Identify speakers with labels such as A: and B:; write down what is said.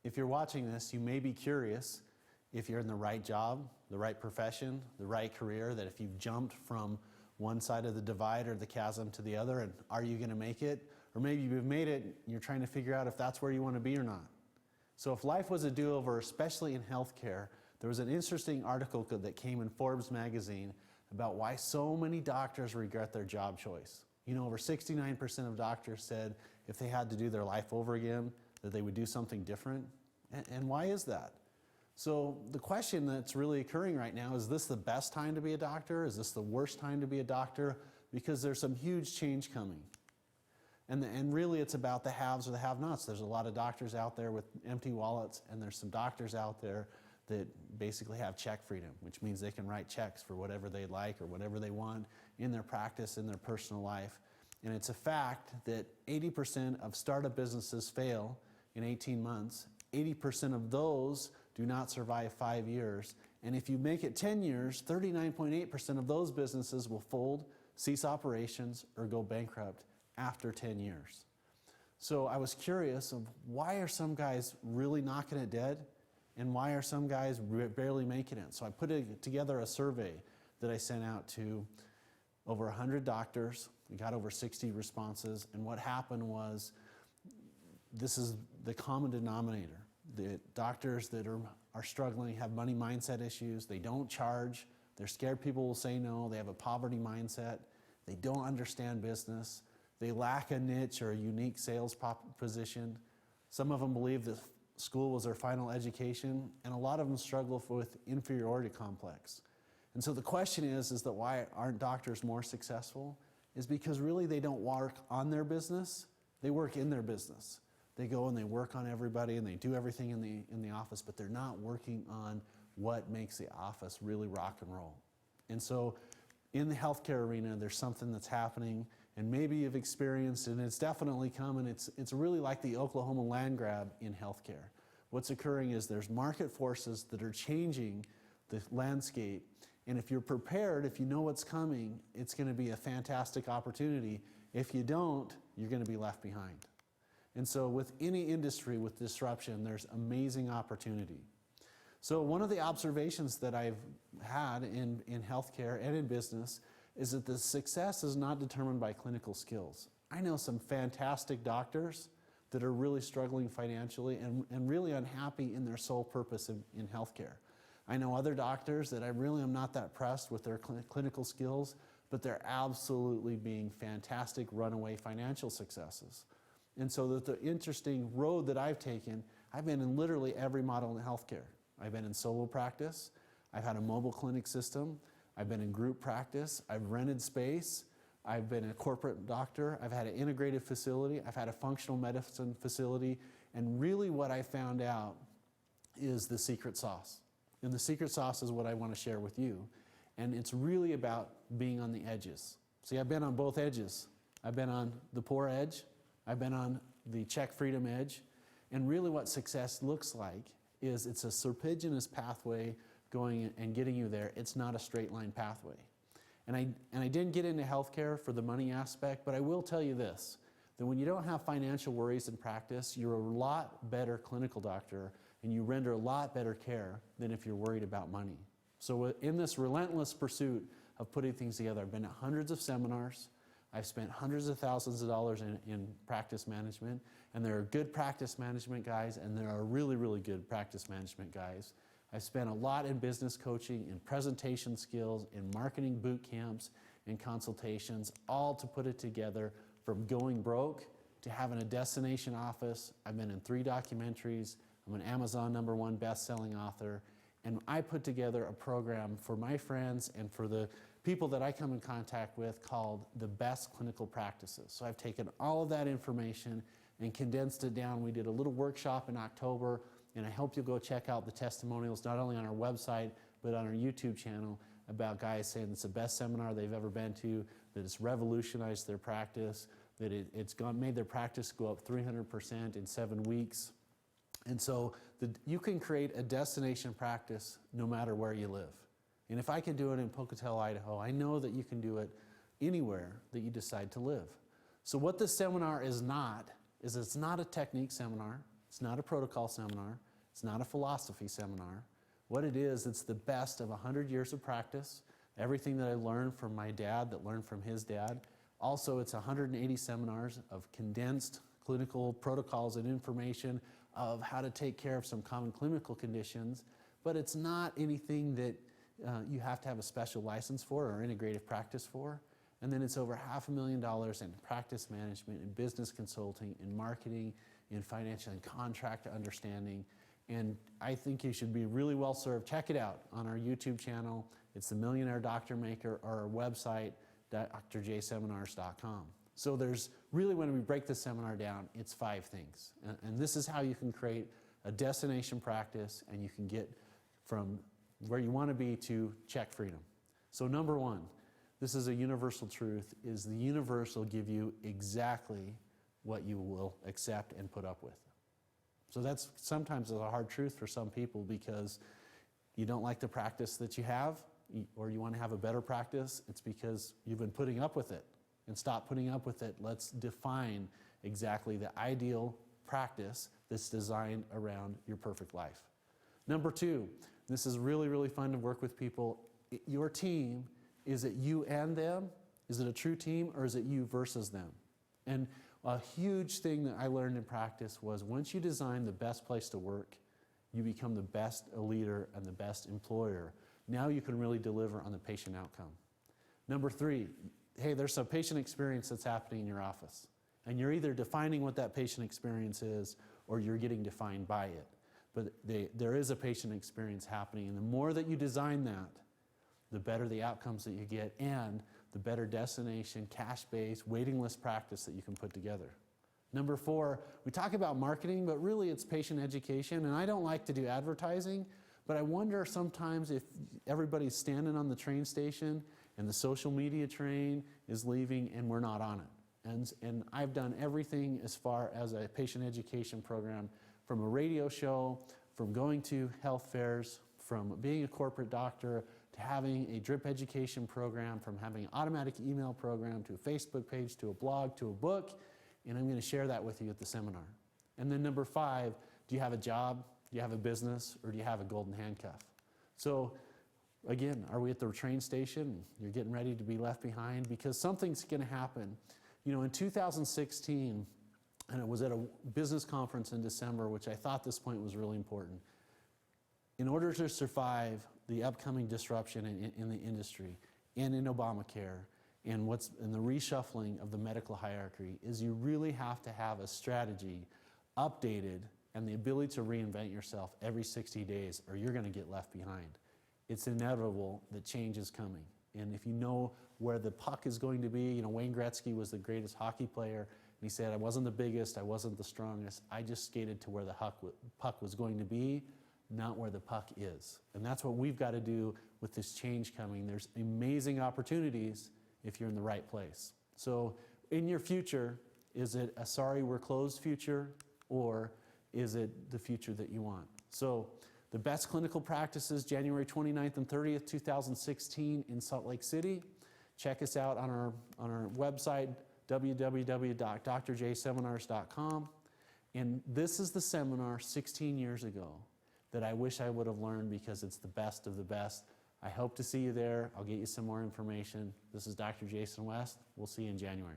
A: If you're watching this, you may be curious if you're in the right job, the right profession, the right career, that if you've jumped from one side of the divide or the chasm to the other, and are you going to make it? Or maybe you've made it and you're trying to figure out if that's where you want to be or not. So if life was a do-over, especially in healthcare, there was an interesting article that came in Forbes magazine about why so many doctors regret their job choice. You know, over 69% of doctors said if they had to do their life over again, that they would do something different. And why is that? So the question that's really occurring right now, is this the best time to be a doctor? Is this the worst time to be a doctor? Because there's some huge change coming. And really it's about the haves or the have-nots. There's a lot of doctors out there with empty wallets, and there's some doctors out there that basically have check freedom, which means they can write checks for whatever they like or whatever they want in their practice, in their personal life. And it's a fact that 80% of startup businesses fail in 18 months. 80% of those do not survive 5 years. And if you make it 10 years, 39.8% of those businesses will fold, cease operations, or go bankrupt after 10 years. So I was curious of why are some guys really knocking it dead, and why are some guys barely making it? So I put together a survey that I sent out to over 100 doctors. We got over 60 responses, and what happened was, this is the common denominator. The doctors that are struggling have money mindset issues. They don't charge. They're scared people will say no. They have a poverty mindset. They don't understand business. They lack a niche or a unique sales position. Some of them believe that school was their final education, and a lot of them struggle with inferiority complex. And so the question is that why aren't doctors more successful? Is because really they don't work on their business, they work in their business. They go and they work on everybody and they do everything in the office, but they're not working on what makes the office really rock and roll. And so in the healthcare arena, there's something that's happening, and maybe you've experienced it, and it's definitely coming. It's really like the Oklahoma land grab in healthcare. What's occurring is there's market forces that are changing the landscape, and if you're prepared, if you know what's coming, it's going to be a fantastic opportunity. If you don't, you're going to be left behind. And so with any industry with disruption, there's amazing opportunity. So one of the observations that I've had in healthcare and in business is that the success is not determined by clinical skills. I know some fantastic doctors that are really struggling financially and really unhappy in their sole purpose in healthcare. I know other doctors that I really am not that impressed with their clinical skills, but they're absolutely being fantastic runaway financial successes. And so the interesting road that I've taken, I've been in literally every model in healthcare. I've been in solo practice, I've had a mobile clinic system, I've been in group practice, I've rented space, I've been a corporate doctor, I've had an integrated facility, I've had a functional medicine facility, and really what I found out is the secret sauce. And the secret sauce is what I want to share with you. And it's really about being on the edges. See, I've been on both edges. I've been on the poor edge, I've been on the check freedom edge, and really what success looks like is it's a serpiginous pathway going and getting you there. It's not a straight line pathway. And I didn't get into healthcare for the money aspect, but I will tell you this, that when you don't have financial worries in practice, you're a lot better clinical doctor and you render a lot better care than if you're worried about money. So in this relentless pursuit of putting things together, I've been at hundreds of seminars, I've spent hundreds of thousands of dollars in practice management, and there are good practice management guys, and there are really, really good practice management guys. I've spent a lot in business coaching, in presentation skills, in marketing boot camps, in consultations, all to put it together from going broke to having a destination office. I've been in 3 documentaries. I'm an Amazon #1 best-selling author. And I put together a program for my friends and for the people that I come in contact with called The Best Clinical Practices. So I've taken all of that information and condensed it down. We did a little workshop in October, and I hope you'll go check out the testimonials, not only on our website, but on our YouTube channel, about guys saying it's the best seminar they've ever been to, that it's revolutionized their practice, that it's made their practice go up 300% in 7 weeks. And so you can create a destination practice no matter where you live. And if I can do it in Pocatello, Idaho, I know that you can do it anywhere that you decide to live. So what this seminar is not, is it's not a technique seminar. It's not a protocol seminar. It's not a philosophy seminar. What it is, it's the best of 100 years of practice, everything that I learned from my dad that learned from his dad. Also, it's 180 seminars of condensed clinical protocols and information of how to take care of some common clinical conditions, but it's not anything that you have to have a special license for or integrative practice for. And then it's over $500,000 in practice management, in business consulting, in marketing, in financial and contract understanding. And I think you should be really well served. Check it out on our YouTube channel. It's the Millionaire Doctor Maker, or our website, drjseminars.com. So there's really, when we break this seminar down, it's 5 things. And this is how you can create a destination practice, and you can get from where you want to be to check freedom. So number 1, this is a universal truth, is the universe will give you exactly what you will accept and put up with. So that's sometimes a hard truth for some people, because you don't like the practice that you have, or you want to have a better practice. It's because you've been putting up with it. And stop putting up with it. Let's define exactly the ideal practice that's designed around your perfect life. Number 2, this is really, really fun to work with people. Your team, is it you and them? Is it a true team, or is it you versus them? And a huge thing that I learned in practice was, once you design the best place to work, you become the best leader and the best employer. Now you can really deliver on the patient outcome. Number 3, hey, there's some patient experience that's happening in your office. And you're either defining what that patient experience is, or you're getting defined by it. But there is a patient experience happening. And the more that you design that, the better the outcomes that you get, and the better destination, cash-based, waiting list practice that you can put together. Number 4, we talk about marketing, but really it's patient education. And I don't like to do advertising, but I wonder sometimes if everybody's standing on the train station and the social media train is leaving and we're not on it. And I've done everything as far as a patient education program, from a radio show, from going to health fairs, from being a corporate doctor, to having a drip education program, from having an automatic email program, to a Facebook page, to a blog, to a book. And I'm going to share that with you at the seminar. And then number 5, do you have a job? Do you have a business? Or do you have a golden handcuff? So again, are we at the train station? You're getting ready to be left behind, because something's going to happen. You know, in 2016, and it was at a business conference in December, which I thought this point was really important. In order to survive the upcoming disruption in the industry and in Obamacare and the reshuffling of the medical hierarchy, is you really have to have a strategy updated and the ability to reinvent yourself every 60 days, or you're going to get left behind. It's inevitable that change is coming. And if you know where the puck is going to be, you know, Wayne Gretzky was the greatest hockey player, and he said, I wasn't the biggest, I wasn't the strongest, I just skated to where the puck was going to be, not where the puck is. And that's what we've got to do with this change coming. There's amazing opportunities if you're in the right place. So in your future, is it a sorry we're closed future, or is it the future that you want? So the best clinical practices, January 29th and 30th, 2016 in Salt Lake City. Check us out on our website, www.drjseminars.com. And this is the seminar 16 years ago that I wish I would have learned, because it's the best of the best. I hope to see you there. I'll get you some more information. This is Dr. Jason West. We'll see you in January.